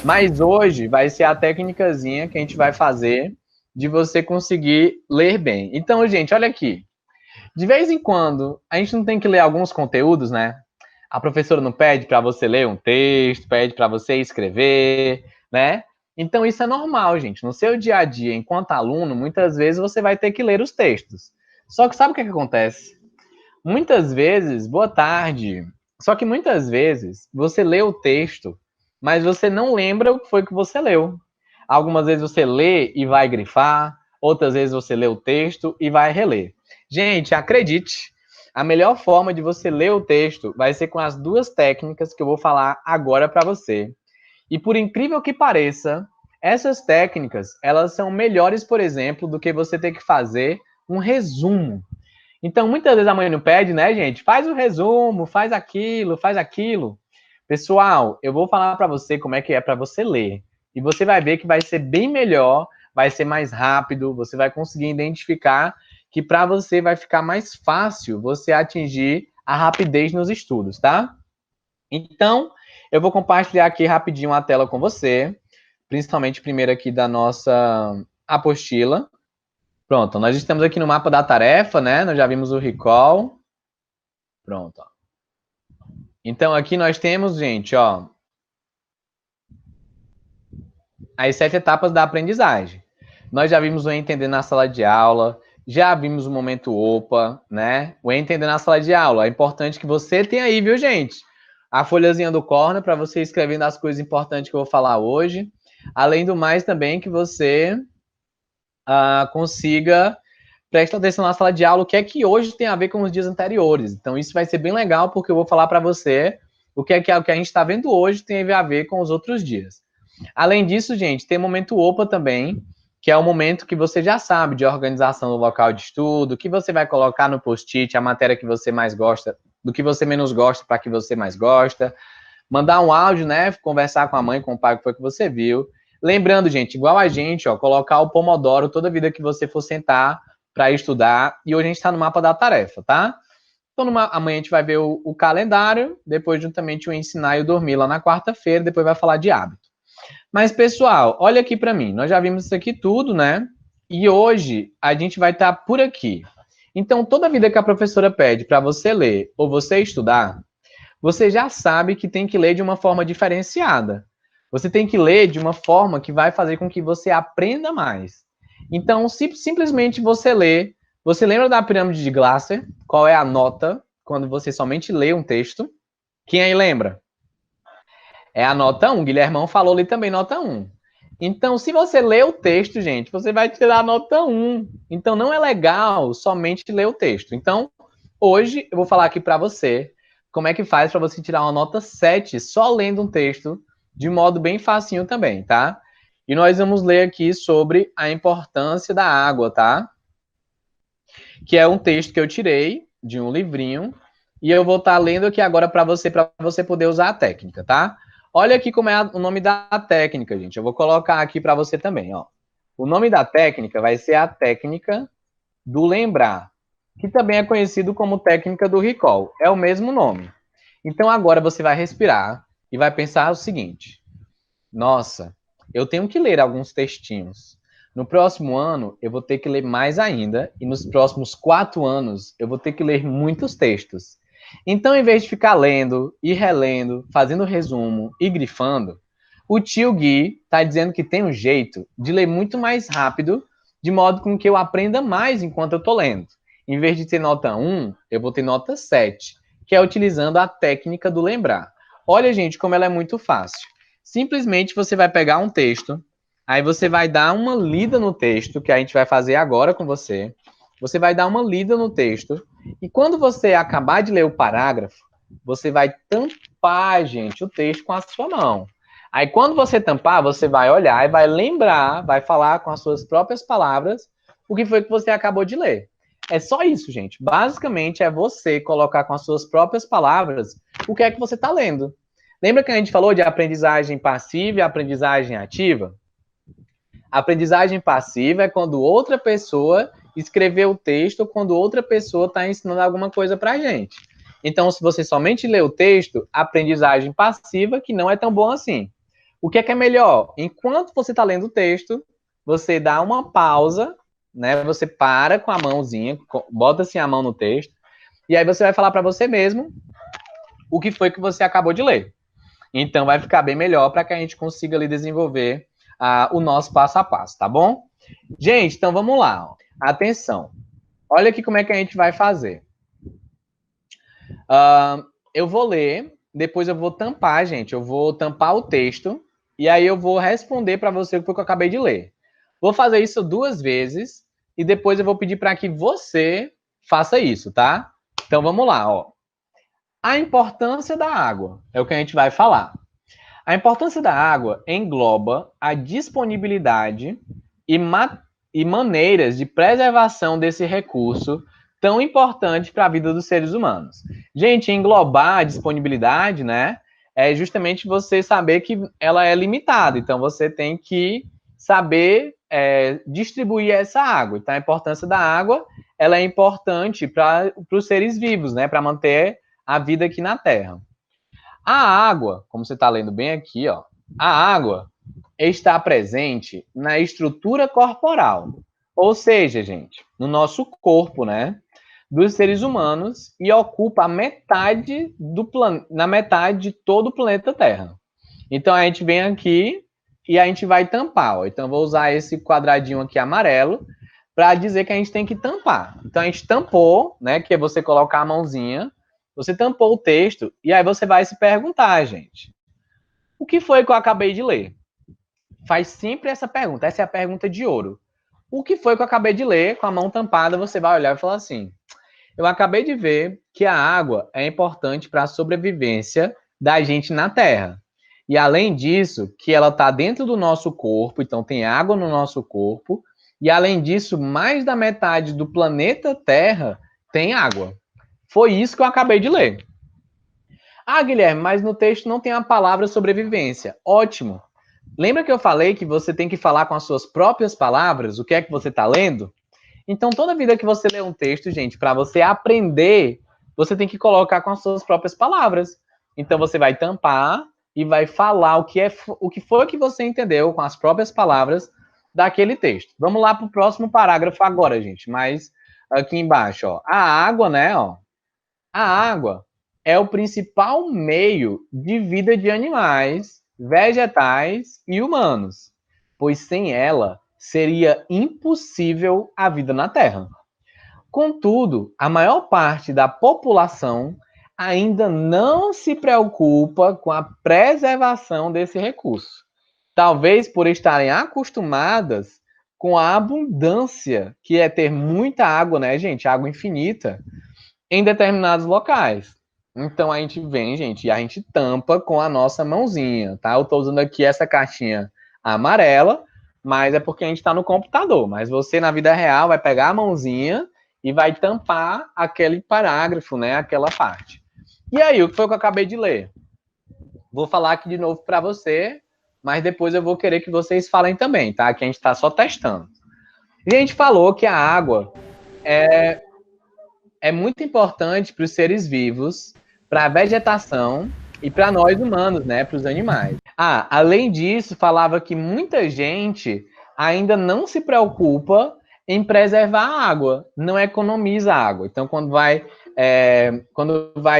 Mas hoje vai ser a técnicazinha que a gente vai fazer de você conseguir ler bem. Então, gente, olha aqui. De vez em quando, a gente não tem que ler alguns conteúdos, né? A professora não pede para você ler um texto, pede para você escrever, né? Então isso é normal, gente. No seu dia a dia, enquanto aluno, muitas vezes você vai ter que ler os textos. Só que sabe o que acontece? Muitas vezes, boa tarde. Só que muitas vezes você lê o texto, mas você não lembra o que foi que você leu. Algumas vezes você lê e vai grifar, outras vezes você lê o texto e vai reler. Gente, acredite, a melhor forma de você ler o texto vai ser com as duas técnicas que eu vou falar agora para você. E por incrível que pareça, essas técnicas, elas são melhores, por exemplo, do que você ter que fazer um resumo. Então, muitas vezes a mãe não pede, né, gente? Faz o resumo, faz aquilo, faz aquilo. Pessoal, eu vou falar para você como é que é para você ler. E você vai ver que vai ser bem melhor, vai ser mais rápido, você vai conseguir identificar que para você vai ficar mais fácil você atingir a rapidez nos estudos, tá? Então, eu vou compartilhar aqui rapidinho a tela com você, principalmente primeiro aqui da nossa apostila. Pronto, nós estamos aqui no mapa da tarefa, né? Nós já vimos o recall. Pronto. Ó. Então aqui nós temos, gente, ó, as 7 etapas da aprendizagem. Nós já vimos o entender na sala de aula, já vimos o momento OPA, né? O entender na sala de aula. É importante que você tenha aí, viu, gente? A folhazinha do corner para você escrevendo as coisas importantes que eu vou falar hoje. Além do mais, também que você consiga prestar atenção na sala de aula, o que é que hoje tem a ver com os dias anteriores. Então, isso vai ser bem legal, porque eu vou falar para você o que é o que a gente está vendo hoje tem a ver com os outros dias. Além disso, gente, tem o momento OPA também, que é o momento que você já sabe de organização do local de estudo, que você vai colocar no post-it a matéria que você mais gosta, do que você menos gosta para que você mais gosta. Mandar um áudio, né? Conversar com a mãe, com o pai, que foi que você viu. Lembrando, gente, igual a gente, ó, colocar o Pomodoro toda vida que você for sentar para estudar. E hoje a gente está no mapa da tarefa, tá? Então, amanhã a gente vai ver o calendário, depois juntamente o ensinar e o dormir lá na quarta-feira, depois vai falar de hábito. Mas, pessoal, olha aqui para mim. Nós já vimos isso aqui tudo, né? E hoje a gente vai estar por aqui. Então, toda vida que a professora pede para você ler ou você estudar, você já sabe que tem que ler de uma forma diferenciada. Você tem que ler de uma forma que vai fazer com que você aprenda mais. Então, se simplesmente você lê, você lembra da pirâmide de Glasser? Qual é a nota quando você somente lê um texto? Quem aí lembra? É a nota 1. Guilhermão falou ali também nota 1. Então, se você lê o texto, gente, você vai tirar a nota 1. Então, não é legal somente ler o texto. Então, hoje eu vou falar aqui para você como é que faz para você tirar uma nota 7 só lendo um texto de modo bem facinho também, tá? E nós vamos ler aqui sobre a importância da água, tá? Que é um texto que eu tirei de um livrinho e eu vou estar lendo aqui agora para você poder usar a técnica, tá? Olha aqui como é o nome da técnica, gente. Eu vou colocar aqui para você também, ó. O nome da técnica vai ser a técnica do lembrar, que também é conhecido como técnica do recall. É o mesmo nome. Então agora você vai respirar e vai pensar o seguinte: nossa, eu tenho que ler alguns textinhos. No próximo ano, eu vou ter que ler mais ainda, e nos próximos 4 anos, eu vou ter que ler muitos textos. Então, em vez de ficar lendo e relendo, fazendo resumo e grifando, o tio Gui está dizendo que tem um jeito de ler muito mais rápido, de modo com que eu aprenda mais enquanto eu estou lendo. Em vez de ter nota 1, eu vou ter nota 7, que é utilizando a técnica do lembrar. Olha, gente, como ela é muito fácil. Simplesmente você vai pegar um texto, aí você vai dar uma lida no texto, que a gente vai fazer agora com você. Você vai dar uma lida no texto, e quando você acabar de ler o parágrafo, você vai tampar, gente, o texto com a sua mão. Aí quando você tampar, você vai olhar e vai lembrar, vai falar com as suas próprias palavras o que foi que você acabou de ler. É só isso, gente. Basicamente é você colocar com as suas próprias palavras o que é que você está lendo. Lembra que a gente falou de aprendizagem passiva e aprendizagem ativa? A aprendizagem passiva é quando outra pessoa escreveu o texto ou quando outra pessoa está ensinando alguma coisa para a gente. Então, se você somente lê o texto, aprendizagem passiva, que não é tão bom assim. O que é melhor? Enquanto você está lendo o texto, você dá uma pausa, né? Você para com a mãozinha, bota assim a mão no texto, e aí você vai falar para você mesmo o que foi que você acabou de ler. Então vai ficar bem melhor para que a gente consiga ali desenvolver o nosso passo a passo, tá bom? Gente, então vamos lá. Ó. Atenção. Olha aqui como é que a gente vai fazer. Eu vou ler, depois eu vou tampar, gente. Eu vou tampar o texto e aí eu vou responder para você o que eu acabei de ler. Vou fazer isso 2 vezes e depois eu vou pedir para que você faça isso, tá? Então vamos lá, ó. A importância da água é o que a gente vai falar. A importância da água engloba a disponibilidade e maneiras de preservação desse recurso tão importante para a vida dos seres humanos. Gente, englobar a disponibilidade, né, é justamente você saber que ela é limitada. Então, você tem que saber distribuir essa água. Então, a importância da água, ela é importante para os seres vivos, né, para manter a vida aqui na Terra. A água, como você está lendo bem aqui, ó, a água está presente na estrutura corporal. Ou seja, gente, no nosso corpo, né? Dos seres humanos e ocupa a metade na metade de todo o planeta Terra. Então a gente vem aqui e a gente vai tampar. Ó. Então eu vou usar esse quadradinho aqui amarelo para dizer que a gente tem que tampar. Então a gente tampou, né? Que é você colocar a mãozinha, você tampou o texto e aí você vai se perguntar, gente, o que foi que eu acabei de ler? Faz sempre essa pergunta. Essa é a pergunta de ouro. O que foi que eu acabei de ler? Com a mão tampada, você vai olhar e falar assim: eu acabei de ver que a água é importante para a sobrevivência da gente na Terra. E além disso, que ela está dentro do nosso corpo, então tem água no nosso corpo. E além disso, mais da metade do planeta Terra tem água. Foi isso que eu acabei de ler. Ah, Guilherme, mas no texto não tem a palavra sobrevivência. Ótimo. Lembra que eu falei que você tem que falar com as suas próprias palavras o que é que você está lendo? Então, toda vida que você lê um texto, gente, para você aprender, você tem que colocar com as suas próprias palavras. Então, você vai tampar e vai falar o que foi que você entendeu com as próprias palavras daquele texto. Vamos lá para o próximo parágrafo agora, gente. Mas aqui embaixo, ó, a água, né? Ó, a água é o principal meio de vida de animais, vegetais e humanos, pois sem ela seria impossível a vida na Terra. Contudo, a maior parte da população ainda não se preocupa com a preservação desse recurso. Talvez por estarem acostumadas com a abundância que é ter muita água, né, gente? Água infinita em determinados locais. Então a gente vem, gente, e a gente tampa com a nossa mãozinha, tá? Eu tô usando aqui essa caixinha amarela, mas é porque a gente está no computador. Mas você, na vida real, vai pegar a mãozinha e vai tampar aquele parágrafo, né? Aquela parte. E aí, o que foi que eu acabei de ler? Vou falar aqui de novo para você, mas depois eu vou querer que vocês falem também, tá? Que a gente está só testando. E a gente falou que a água é muito importante para os seres vivos, para a vegetação e para nós humanos, né, para os animais. Ah, além disso, falava que muita gente ainda não se preocupa em preservar a água, não economiza água. Então, quando vai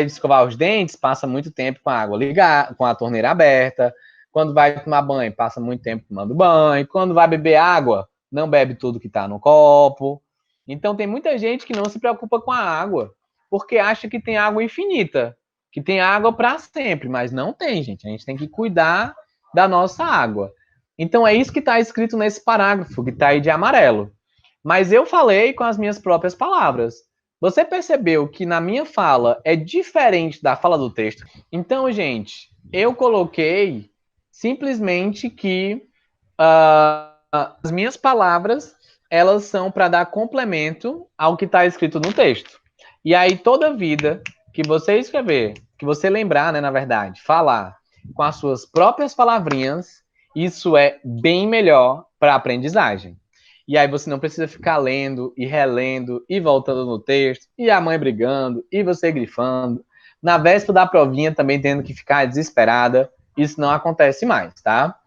escovar os dentes, passa muito tempo com a água ligada, com a torneira aberta. Quando vai tomar banho, passa muito tempo tomando banho. Quando vai beber água, não bebe tudo que está no copo. Então, tem muita gente que não se preocupa com a água, porque acha que tem água infinita, que tem água para sempre, mas não tem, gente. A gente tem que cuidar da nossa água. Então, é isso que está escrito nesse parágrafo, que está aí de amarelo. Mas eu falei com as minhas próprias palavras. Você percebeu que na minha fala é diferente da fala do texto? Então, gente, eu coloquei simplesmente que as minhas palavras elas são para dar complemento ao que está escrito no texto. E aí, toda vida que você escrever, que você lembrar, né, na verdade, falar com as suas próprias palavrinhas, isso é bem melhor para a aprendizagem. E aí você não precisa ficar lendo e relendo e voltando no texto, e a mãe brigando, e você grifando. Na véspera da provinha também tendo que ficar desesperada. Isso não acontece mais, tá?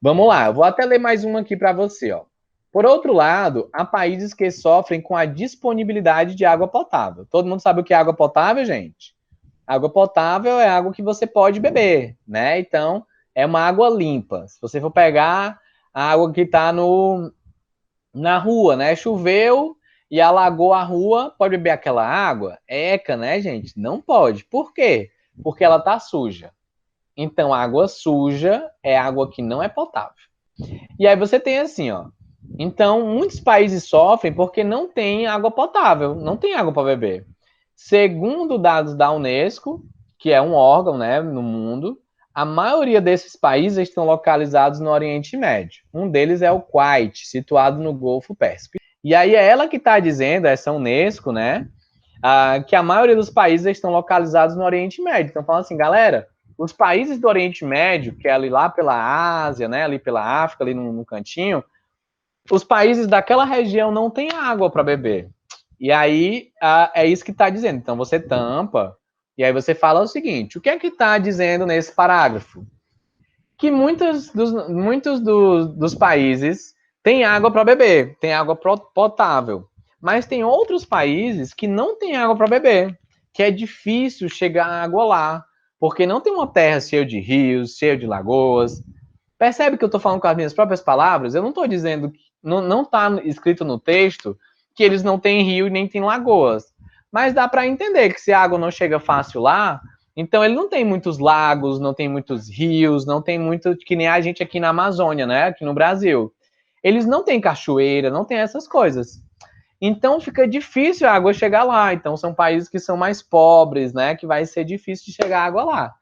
Vamos lá, eu vou até ler mais uma aqui para você, ó. Por outro lado, há países que sofrem com a disponibilidade de água potável. Todo mundo sabe o que é água potável, gente? Água potável é água que você pode beber, né? Então, é uma água limpa. Se você for pegar a água que está na rua, né? Choveu e alagou a rua, pode beber aquela água? Eca, né, gente? Não pode. Por quê? Porque ela tá suja. Então, água suja é água que não é potável. E aí você tem assim, ó. Então, muitos países sofrem porque não tem água potável, não tem água para beber. Segundo dados da Unesco, que é um órgão, né, no mundo, a maioria desses países estão localizados no Oriente Médio. Um deles é o Kuwait, situado no Golfo Pérsico. E aí é ela que está dizendo, essa Unesco, né, que a maioria dos países estão localizados no Oriente Médio. Então, falando assim, galera, os países do Oriente Médio, que é ali lá pela Ásia, né, ali pela África, ali no cantinho, os países daquela região não têm água para beber. E aí é isso que está dizendo. Então você tampa e aí você fala o seguinte: o que é que está dizendo nesse parágrafo? Que muitos dos países têm água para beber, têm água potável, mas tem outros países que não têm água para beber, que é difícil chegar a água lá, porque não tem uma terra cheia de rios, cheia de lagoas. Percebe que eu estou falando com as minhas próprias palavras? Eu não estou dizendo que não está escrito no texto que eles não têm rio e nem têm lagoas. Mas dá para entender que se a água não chega fácil lá, então ele não tem muitos lagos, não tem muitos rios, não tem muito que nem a gente aqui na Amazônia, né? Aqui no Brasil. Eles não têm cachoeira, não tem essas coisas. Então fica difícil a água chegar lá. Então são países que são mais pobres, né? Que vai ser difícil de chegar a água lá.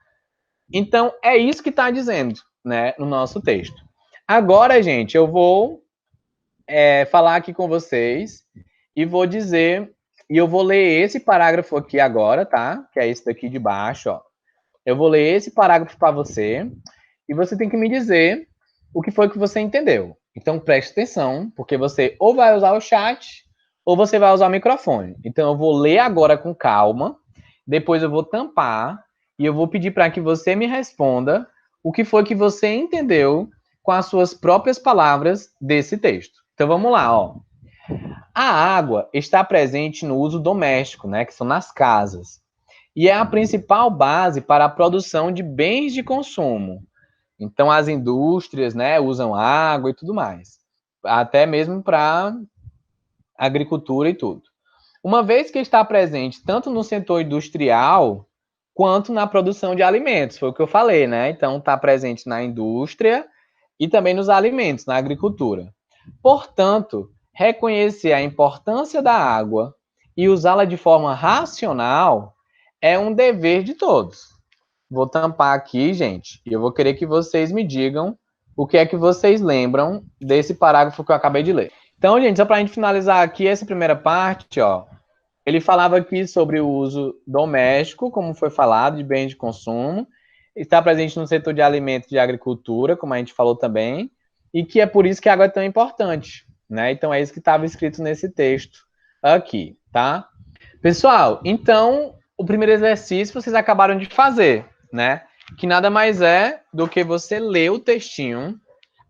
Então é isso que está dizendo, né? No nosso texto. Agora, gente, eu vou falar aqui com vocês e vou dizer, e eu vou ler esse parágrafo aqui agora, tá? Que é esse daqui de baixo, ó. Eu vou ler esse parágrafo para você e você tem que me dizer o que foi que você entendeu. Então preste atenção, porque você ou vai usar o chat ou você vai usar o microfone. Então eu vou ler agora com calma, depois eu vou tampar e eu vou pedir para que você me responda o que foi que você entendeu com as suas próprias palavras desse texto. Então vamos lá, ó. A água está presente no uso doméstico, né, que são nas casas, e é a principal base para a produção de bens de consumo. Então as indústrias, né, usam água e tudo mais, até mesmo para agricultura e tudo. Uma vez que está presente tanto no setor industrial quanto na produção de alimentos, foi o que eu falei, né? Então está presente na indústria e também nos alimentos, na agricultura. Portanto, reconhecer a importância da água e usá-la de forma racional é um dever de todos. Vou tampar aqui, gente, e eu vou querer que vocês me digam o que é que vocês lembram desse parágrafo que eu acabei de ler. Então, gente, só para a gente finalizar aqui essa primeira parte, ó, ele falava aqui sobre o uso doméstico, como foi falado, de bens de consumo, está presente no setor de alimentos e de agricultura, como a gente falou também, e que é por isso que a água é tão importante, né? Então é isso que estava escrito nesse texto aqui, tá? Pessoal, então o primeiro exercício vocês acabaram de fazer, né? Que nada mais é do que você ler o textinho,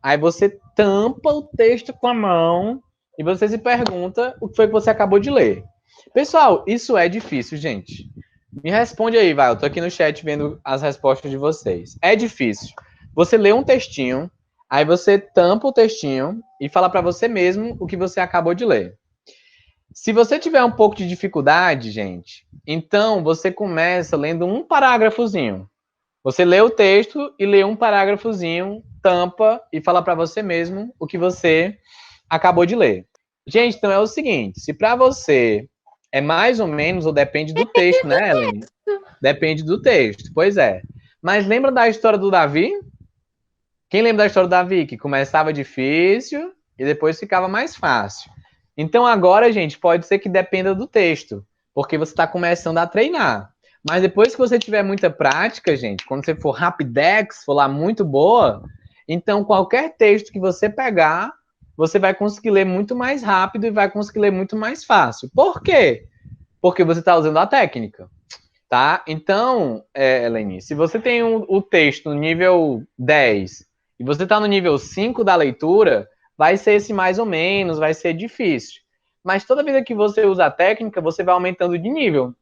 aí você tampa o texto com a mão e você se pergunta o que foi que você acabou de ler. Pessoal, isso é difícil, gente. Me responde aí, vai. Eu tô aqui no chat vendo as respostas de vocês. É difícil. Você lê um textinho, aí você tampa o textinho e fala para você mesmo o que você acabou de ler. Se você tiver um pouco de dificuldade, gente, então você começa lendo um parágrafozinho. Você lê o texto e lê um parágrafozinho, tampa e fala para você mesmo o que você acabou de ler. Gente, então é o seguinte, se para você é mais ou menos ou depende do texto, né, Ellen? Depende do texto, pois é. Mas lembra da história do Davi? Quem lembra da história do Davi? Que começava difícil e depois ficava mais fácil. Então agora, gente, pode ser que dependa do texto, porque você está começando a treinar. Mas depois que você tiver muita prática, gente, quando você for rapidex, for lá muito boa, então qualquer texto que você pegar, você vai conseguir ler muito mais rápido e vai conseguir ler muito mais fácil. Por quê? Porque você está usando a técnica, tá? Então, Eleni, se você tem o texto no nível 10 e você está no nível 5 da leitura, vai ser esse mais ou menos, vai ser difícil. Mas toda vez que você usa a técnica, você vai aumentando de nível.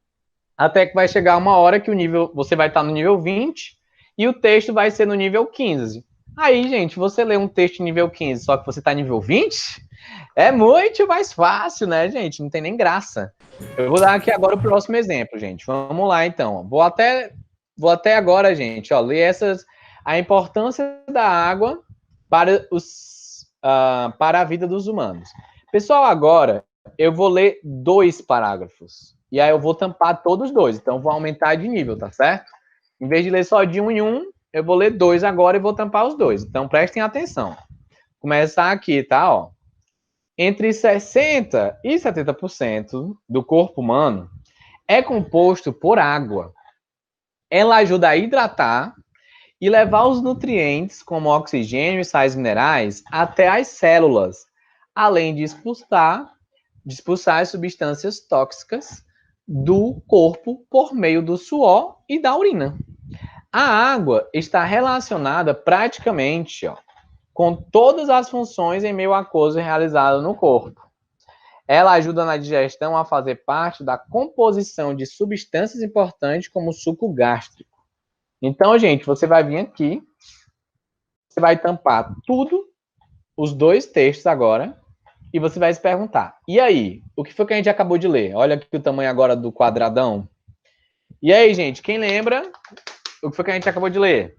Até que vai chegar uma hora que o nível, você vai estar no nível 20 e o texto vai ser no nível 15. Aí, gente, você lê um texto nível 15, só que você está nível 20, é muito mais fácil, né, gente? Não tem nem graça. Eu vou dar aqui agora o próximo exemplo, gente. Vamos lá, então. Vou até agora, gente, ó, ler a importância da água para a vida dos humanos. Pessoal, agora eu vou ler 2 parágrafos. E aí eu vou tampar todos 2. Então, vou aumentar de nível, tá certo? Em vez de ler só de 1 em 1, eu vou ler 2 agora e vou tampar os 2. Então, prestem atenção. Começar aqui, tá? Ó. Entre 60% e 70% do corpo humano é composto por água. Ela ajuda a hidratar e levar os nutrientes, como oxigênio e sais minerais, até as células, além de expulsar as substâncias tóxicas do corpo por meio do suor e da urina. A água está relacionada praticamente, com todas as funções em meio aquoso realizado no corpo. Ela ajuda na digestão a fazer parte da composição de substâncias importantes como o suco gástrico. Então, gente, você vai vir aqui, você vai tampar tudo, os 2 textos agora, e você vai se perguntar, e aí, o que foi que a gente acabou de ler? Olha aqui o tamanho agora do quadradão. E aí, gente, quem lembra o que foi que a gente acabou de ler?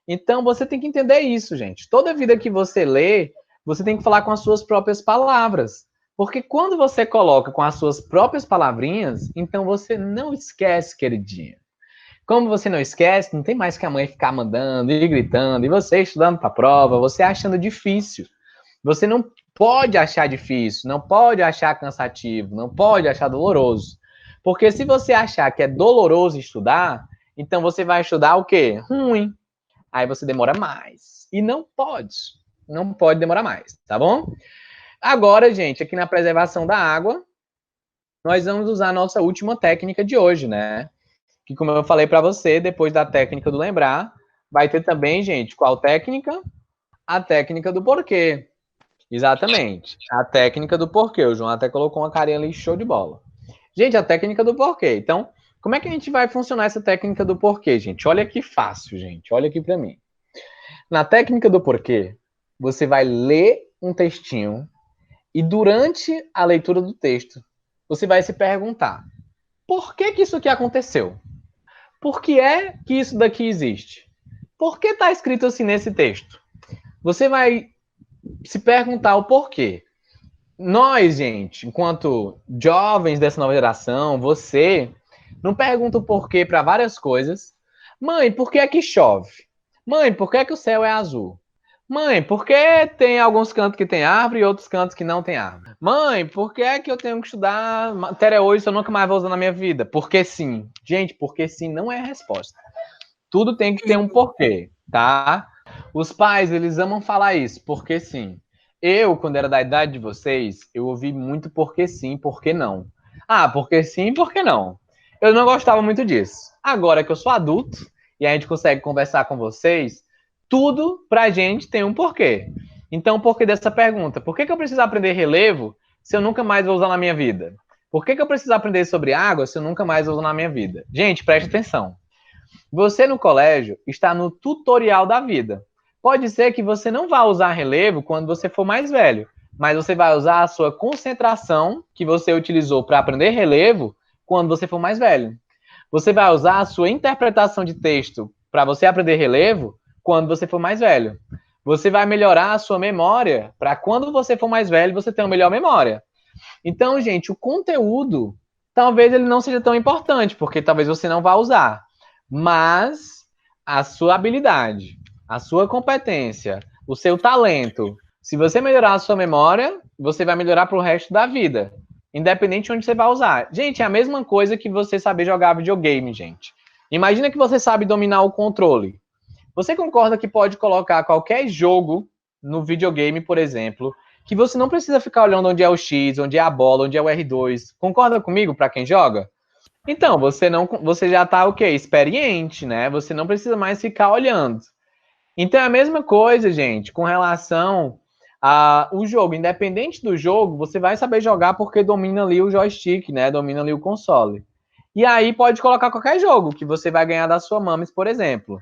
Então, você tem que entender isso, gente. Toda vida que você lê, você tem que falar com as suas próprias palavras. Porque quando você coloca com as suas próprias palavrinhas, então você não esquece, queridinha. Como você não esquece, não tem mais que a mãe ficar mandando e gritando, e você estudando para a prova, você achando difícil. Você não pode achar difícil, não pode achar cansativo, não pode achar doloroso. Porque se você achar que é doloroso estudar, então você vai estudar o quê? Ruim. Aí você demora mais. E não pode demorar mais, tá bom? Agora, gente, aqui na preservação da água, nós vamos usar a nossa última técnica de hoje, né? Que, como eu falei para você, depois da técnica do lembrar, vai ter também, gente, qual técnica? A técnica do porquê. Exatamente. A técnica do porquê. O João até colocou uma carinha ali, show de bola. Gente, a técnica do porquê. Então, como é que a gente vai funcionar essa técnica do porquê, gente? Olha que fácil, gente. Olha aqui para mim. Na técnica do porquê, você vai ler um textinho e durante a leitura do texto, você vai se perguntar: por que isso aqui aconteceu? Por que é que isso daqui existe? Por que está escrito assim nesse texto? Você vai se perguntar o porquê. Nós, gente, enquanto jovens dessa nova geração, você não pergunta o porquê para várias coisas. Mãe, por que é que chove? Mãe, por que é que o céu é azul? Mãe, por que tem alguns cantos que tem árvore e outros cantos que não tem árvore? Mãe, por que é que eu tenho que estudar matéria hoje se eu nunca mais vou usar na minha vida? Porque sim. Gente, porque sim não é a resposta. Tudo tem que ter um porquê, tá? Os pais, eles amam falar isso, porque sim. Eu, quando era da idade de vocês, eu ouvi muito porque sim, porque não. Ah, porque sim, porque não. Eu não gostava muito disso. Agora que eu sou adulto e a gente consegue conversar com vocês, tudo pra gente tem um porquê. Então, o porquê dessa pergunta? Por que eu preciso aprender relevo se eu nunca mais vou usar na minha vida? Por que eu preciso aprender sobre água se eu nunca mais vou usar na minha vida? Gente, preste atenção. Você no colégio está no tutorial da vida. Pode ser que você não vá usar relevo quando você for mais velho, mas você vai usar a sua concentração que você utilizou para aprender relevo quando você for mais velho. Você vai usar a sua interpretação de texto para você aprender relevo quando você for mais velho. Você vai melhorar a sua memória para quando você for mais velho você ter uma melhor memória. Então, gente, o conteúdo talvez ele não seja tão importante, porque talvez você não vá usar. Mas a sua habilidade, a sua competência, o seu talento, se você melhorar a sua memória, você vai melhorar para o resto da vida, independente de onde você vai usar. Gente, é a mesma coisa que você saber jogar videogame, gente. Imagina que você sabe dominar o controle. Você concorda que pode colocar qualquer jogo no videogame, por exemplo, que você não precisa ficar olhando onde é o X, onde é a bola, onde é o R2? Concorda comigo para quem joga? Então, você já está o quê? Experiente, né? Você não precisa mais ficar olhando. Então é a mesma coisa, gente, com relação ao jogo. Independente do jogo, você vai saber jogar porque domina ali o joystick, né? Domina ali o console. E aí pode colocar qualquer jogo que você vai ganhar da sua mames, por exemplo.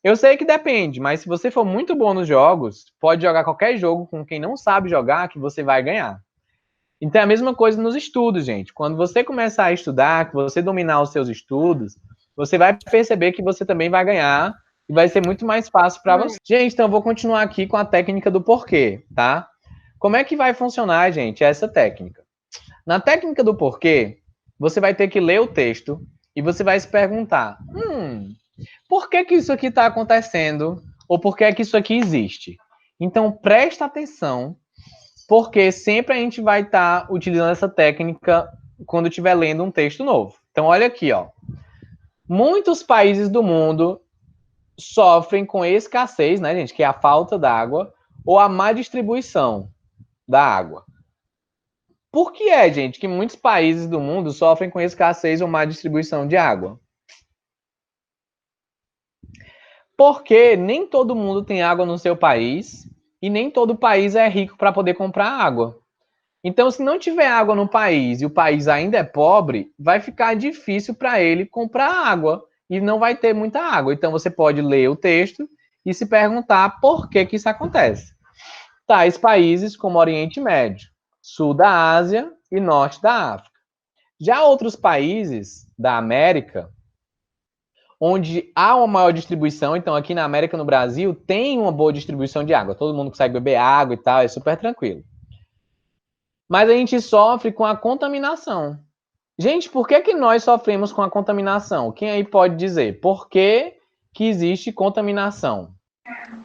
Eu sei que depende, mas se você for muito bom nos jogos, pode jogar qualquer jogo com quem não sabe jogar que você vai ganhar. Então é a mesma coisa nos estudos, gente. Quando você começar a estudar, que você dominar os seus estudos, você vai perceber que você também vai ganhar e vai ser muito mais fácil para você. Gente, então eu vou continuar aqui com a técnica do porquê, tá? Como é que vai funcionar, gente, essa técnica? Na técnica do porquê, você vai ter que ler o texto e você vai se perguntar: por que isso aqui está acontecendo? Ou por que isso aqui existe? Então, presta atenção, porque sempre a gente vai estar utilizando essa técnica quando estiver lendo um texto novo. Então, olha aqui, ó. Muitos países do mundo sofrem com escassez, né, gente, que é a falta d'água, ou a má distribuição da água. Por que é, gente, que muitos países do mundo sofrem com escassez ou má distribuição de água? Porque nem todo mundo tem água no seu país e nem todo país é rico para poder comprar água. Então, se não tiver água no país e o país ainda é pobre, vai ficar difícil para ele comprar água e não vai ter muita água. Então, você pode ler o texto e se perguntar por que isso acontece. Tais países como Oriente Médio, Sul da Ásia e Norte da África. Já outros países da América, onde há uma maior distribuição, então aqui na América, no Brasil, tem uma boa distribuição de água. Todo mundo consegue beber água e tal, é super tranquilo. Mas a gente sofre com a contaminação. Gente, por que nós sofremos com a contaminação? Quem aí pode dizer? Por que existe contaminação?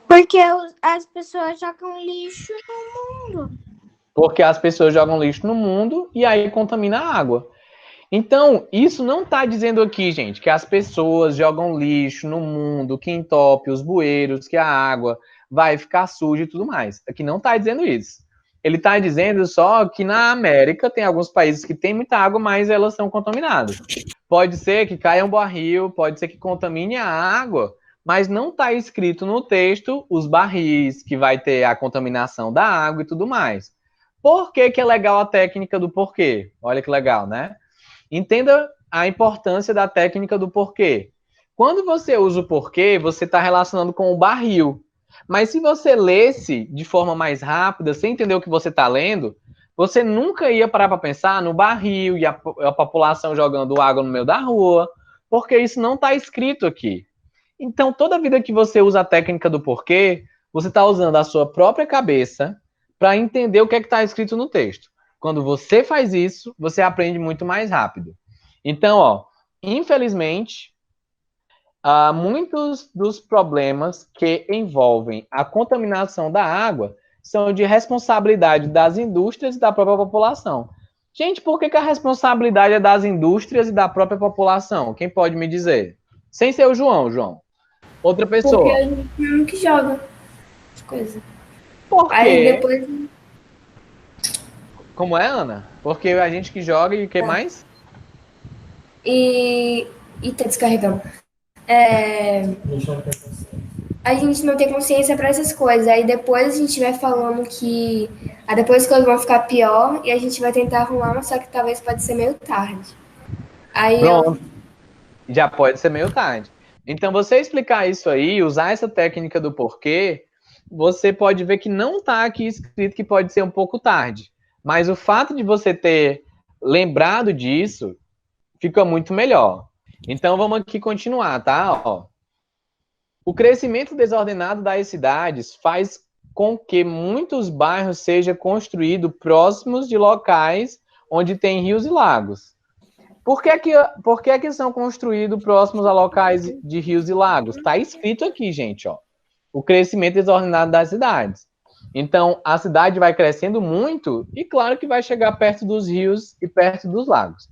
Porque as pessoas jogam lixo no mundo. Porque as pessoas jogam lixo no mundo e aí contamina a água. Então, isso não está dizendo aqui, gente, que as pessoas jogam lixo no mundo, que entope os bueiros, que a água vai ficar suja e tudo mais. Aqui não está dizendo isso. Ele está dizendo só que na América tem alguns países que têm muita água, mas elas são contaminadas. Pode ser que caia um barril, pode ser que contamine a água, mas não está escrito no texto os barris, que vai ter a contaminação da água e tudo mais. Por que é legal a técnica do porquê? Olha que legal, né? Entenda a importância da técnica do porquê. Quando você usa o porquê, você está relacionando com o barril. Mas se você lesse de forma mais rápida, sem entender o que você está lendo, você nunca ia parar para pensar no barril e a população jogando água no meio da rua, porque isso não está escrito aqui. Então, toda vida que você usa a técnica do porquê, você está usando a sua própria cabeça para entender o que está escrito no texto. Quando você faz isso, você aprende muito mais rápido. Então, ó, infelizmente, muitos dos problemas que envolvem a contaminação da água são de responsabilidade das indústrias e da própria população. Gente, por que a responsabilidade é das indústrias e da própria população? Quem pode me dizer? Sem ser o João. Outra pessoa. Porque a gente não que joga as coisas. Por quê? Aí depois... Como é, Ana? Porque a gente que joga e o que mais? E tá descarregando. A gente não tem consciência para essas coisas. Aí depois a gente vai falando que depois as coisas vão ficar pior e a gente vai tentar arrumar, mas só que talvez pode ser meio tarde. Aí Pronto. Já pode ser meio tarde. Então, você explicar isso aí, usar essa técnica do porquê, você pode ver que não está aqui escrito que pode ser um pouco tarde. Mas o fato de você ter lembrado disso fica muito melhor. Então, vamos aqui continuar, tá? Ó. O crescimento desordenado das cidades faz com que muitos bairros sejam construídos próximos de locais onde tem rios e lagos. Por que são construídos próximos a locais de rios e lagos? Está escrito aqui, gente, ó. O crescimento desordenado das cidades. Então, a cidade vai crescendo muito e, claro, que vai chegar perto dos rios e perto dos lagos.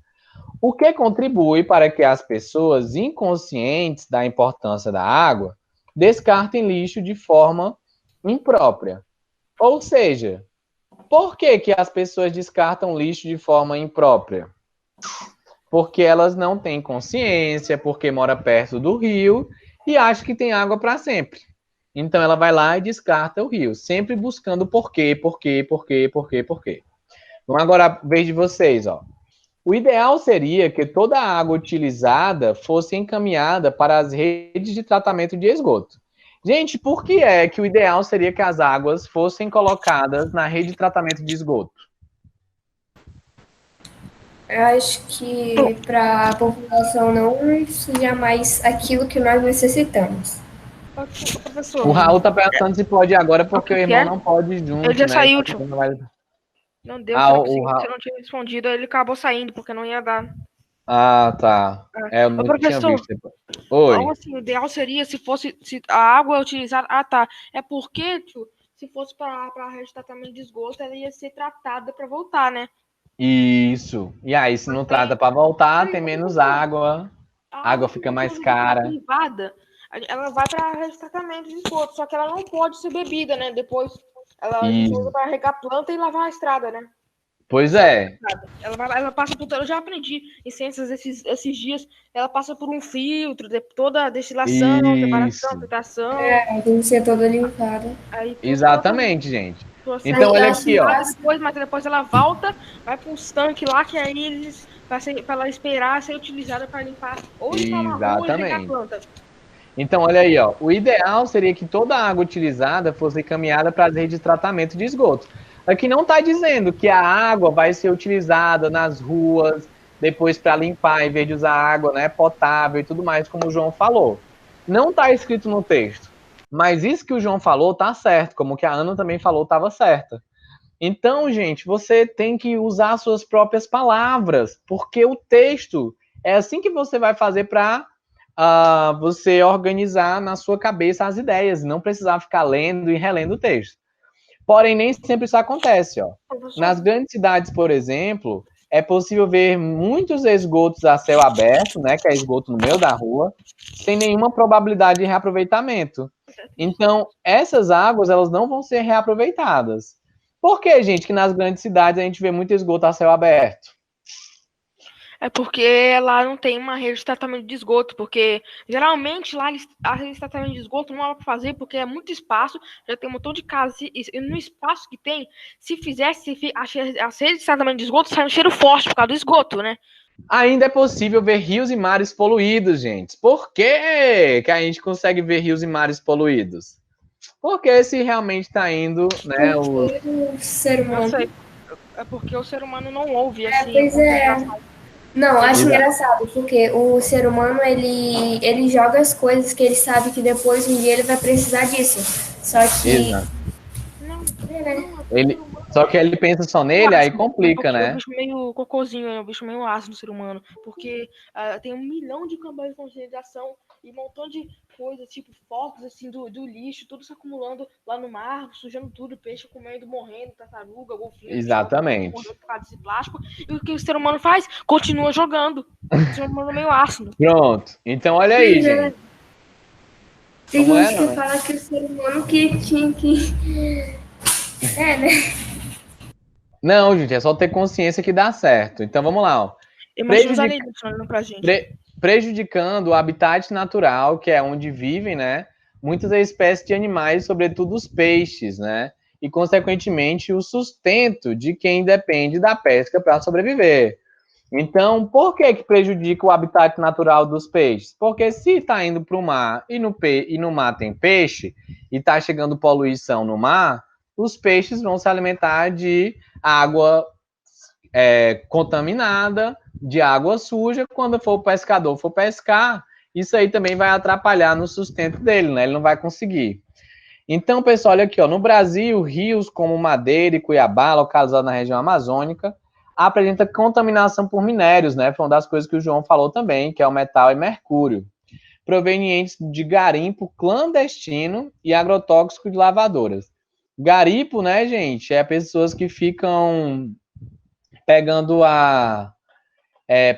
O que contribui para que as pessoas inconscientes da importância da água descartem lixo de forma imprópria. Ou seja, por que as pessoas descartam lixo de forma imprópria? Porque elas não têm consciência, porque mora perto do rio e acham que tem água para sempre. Então ela vai lá e descarta o rio, sempre buscando por quê. Vamos agora a vez de vocês, ó. O ideal seria que toda a água utilizada fosse encaminhada para as redes de tratamento de esgoto. Gente, por que é que o ideal seria que as águas fossem colocadas na rede de tratamento de esgoto? Eu acho que para a população não sujar mais aquilo que nós necessitamos. Professor, O Raul tá perguntando se pode ir agora, porque o irmão é? não pode ir junto, Ele já né? saiu, Então, tio. não vai- Não deu, Ah, se eu o Raul... não tinha respondido, ele acabou saindo, porque não ia dar. Ah, tá. É, eu não tinha Professor, visto. Oi. assim, o ideal seria se fosse se a água é utilizada. Ah, tá. É porque, tio, se fosse para a rede de tratamento de esgoto, ela ia ser tratada para voltar, né? Isso. E aí, se não trata para voltar, tem menos água, a água fica mais cara. Privada, ela vai para rede de tratamento de esgoto, só que ela não pode ser bebida, né? Depois ela usa para regar planta e lavar a estrada, né? Pois é. Ela passa por. Eu já aprendi em ciências esses dias. Ela passa por um filtro, toda a destilação, separação, filtração. Tem que ser toda limpada. Exatamente, gente. Então, então, olha aqui, ó. Mas depois ela volta, vai para uns tanques lá, que aí eles. Para ela esperar ser utilizada para limpar ou limpar uma rua e regar a planta. Então, olha aí, ó. O ideal seria que toda a água utilizada fosse encaminhada para as redes de tratamento de esgoto. Aqui não está dizendo que a água vai ser utilizada nas ruas, depois para limpar, em vez de usar água, né, potável e tudo mais, como o João falou. Não está escrito no texto. Mas isso que o João falou tá certo, como que a Ana também falou, estava certa. Então, gente, você tem que usar suas próprias palavras, porque o texto é assim que você vai fazer para você organizar na sua cabeça as ideias, não precisar ficar lendo e relendo o texto. Porém, nem sempre isso acontece, ó. Nas grandes cidades, por exemplo, é possível ver muitos esgotos a céu aberto, né, que é esgoto no meio da rua, sem nenhuma probabilidade de reaproveitamento. Então, essas águas, elas não vão ser reaproveitadas. Por que, gente, que nas grandes cidades a gente vê muito esgoto a céu aberto? É porque lá não tem uma rede de tratamento de esgoto, porque geralmente lá a rede de tratamento de esgoto não dá para fazer, porque é muito espaço, já tem um montão de casas, e no espaço que tem, se fizesse as redes de tratamento de esgoto, sai um cheiro forte por causa do esgoto, né? Ainda é possível ver rios e mares poluídos, gente. Por que a gente consegue ver rios e mares poluídos? Porque se realmente está indo, né, o ser humano... É porque o ser humano não ouve, assim... Pois é. Não, acho engraçado, porque o ser humano, ele joga as coisas que ele sabe que depois um dia ele vai precisar disso. Só que... Só que ele pensa só nele, aí complica, né? É um bicho meio cocôzinho, é um bicho meio ácido, o ser humano. Porque tem 1 milhão de campanhas de conscientização e um montão de coisas, tipo focos assim, do lixo, tudo se acumulando lá no mar, sujando tudo, peixe comendo, morrendo, tartaruga, golfinho. Exatamente. Morrendo por causa desse plástico. E o que o ser humano faz? Continua jogando. O ser humano é meio ácido. Pronto. Então, olha aí, gente. Tem gente que fala que o ser humano que tinha que... né? Não, gente, é só ter consciência que dá certo. Então, vamos lá. Ó. Prejudicando o habitat natural, que é onde vivem, né? Muitas espécies de animais, sobretudo os peixes, né? E, consequentemente, o sustento de quem depende da pesca para sobreviver. Então, por que prejudica o habitat natural dos peixes? Porque se está indo para o mar e no mar tem peixe e está chegando poluição no mar, os peixes vão se alimentar de água contaminada, de água suja. Quando o pescador for pescar, isso aí também vai atrapalhar no sustento dele, né? Ele não vai conseguir. Então, pessoal, olha aqui, ó, no Brasil, rios como Madeira e Cuiabá, localizados na região amazônica, apresenta contaminação por minérios, né? Foi uma das coisas que o João falou também, que é o metal e mercúrio, provenientes de garimpo clandestino e agrotóxico de lavadoras. Garimpo, né, gente, é pessoas que ficam pegando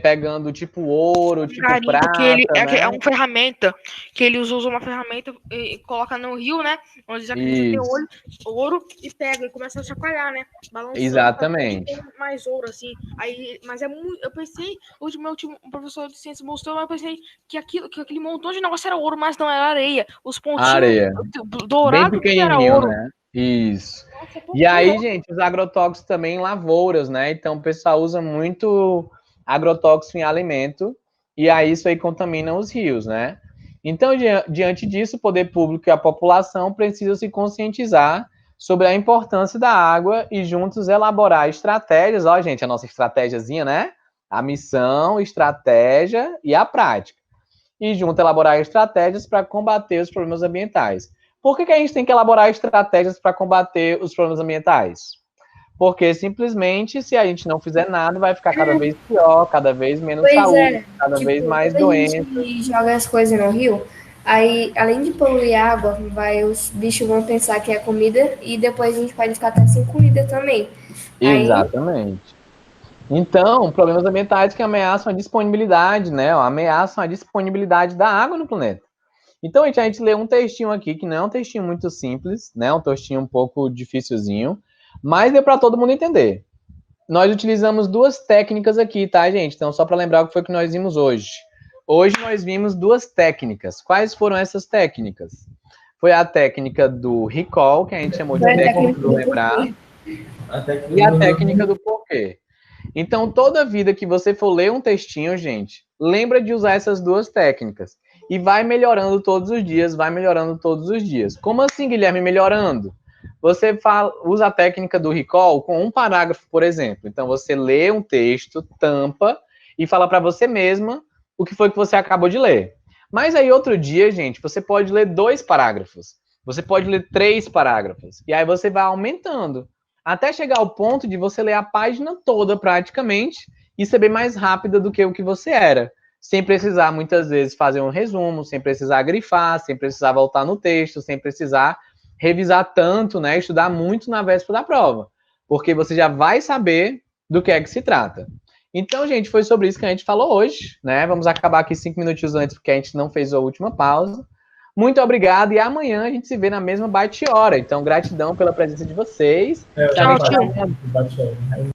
pegando tipo ouro, tipo Garimpo, prata, que ele né? é uma ferramenta, que ele usa uma ferramenta e coloca no rio, né? Onde eles acreditam ter Isso, ouro e pega e começa a chacoalhar, né? Balançando pra ver se exatamente. tem mais ouro, assim. Aí, mas é muito. Eu pensei, hoje meu último professor de ciência mostrou, mas eu pensei que aquele montão de negócio era ouro, mas não era areia. Os pontinhos Areia. Bem dourados que era pequenininho, ouro. né? Isso. Nossa, E aí, pouco. gente, os agrotóxicos também em lavouras, né? Então, o pessoal usa muito agrotóxico em alimento, e aí isso aí contamina os rios, né? Então, diante disso, o poder público e a população precisam se conscientizar sobre a importância da água e juntos elaborar estratégias. Ó, gente, a nossa estratégiazinha, né? A missão, estratégia e a prática. E junto elaborar estratégias para combater os problemas ambientais. Por que a gente tem que elaborar estratégias para combater os problemas ambientais? Porque simplesmente, se a gente não fizer nada, vai ficar cada vez pior, cada vez menos Pois saúde, é, cada tipo, vez mais quando a doenças. gente joga as coisas no rio, aí, além de poluir a água, os bichos vão pensar que é comida e depois a gente pode ficar até sem comida também. Aí, Exatamente. Então, problemas ambientais que ameaçam a disponibilidade, né? Ameaçam a disponibilidade da água no planeta. Então, a gente lê um textinho aqui, que não é um textinho muito simples, né? Um textinho um pouco dificilzinho, mas deu para todo mundo entender. Nós utilizamos duas técnicas aqui, tá, gente? Então, só para lembrar o que foi que nós vimos hoje. Hoje nós vimos duas técnicas. Quais foram essas técnicas? Foi a técnica do recall, que a gente chamou de vai estar técnica aqui do no lembrar, porquê. e a técnica do porquê. Então, toda vida que você for ler um textinho, gente, lembra de usar essas duas técnicas. E vai melhorando todos os dias, vai melhorando todos os dias. Como assim, Guilherme, melhorando? Você usa a técnica do recall com um parágrafo, por exemplo. Então, você lê um texto, tampa e fala para você mesma o que foi que você acabou de ler. Mas aí, outro dia, gente, você pode ler 2 parágrafos. Você pode ler 3 parágrafos. E aí você vai aumentando até chegar ao ponto de você ler a página toda praticamente e ser bem mais rápida do que o que você era, sem precisar muitas vezes fazer um resumo, sem precisar grifar, sem precisar voltar no texto, sem precisar revisar tanto, né, estudar muito na véspera da prova, porque você já vai saber do que é que se trata. Então, gente, foi sobre isso que a gente falou hoje, né? Vamos acabar aqui 5 minutos antes, porque a gente não fez a última pausa. Muito obrigado e amanhã a gente se vê na mesma bate-hora. Então, gratidão pela presença de vocês. Eu Se já alguém Tchau, tiver tio. faço alguma bate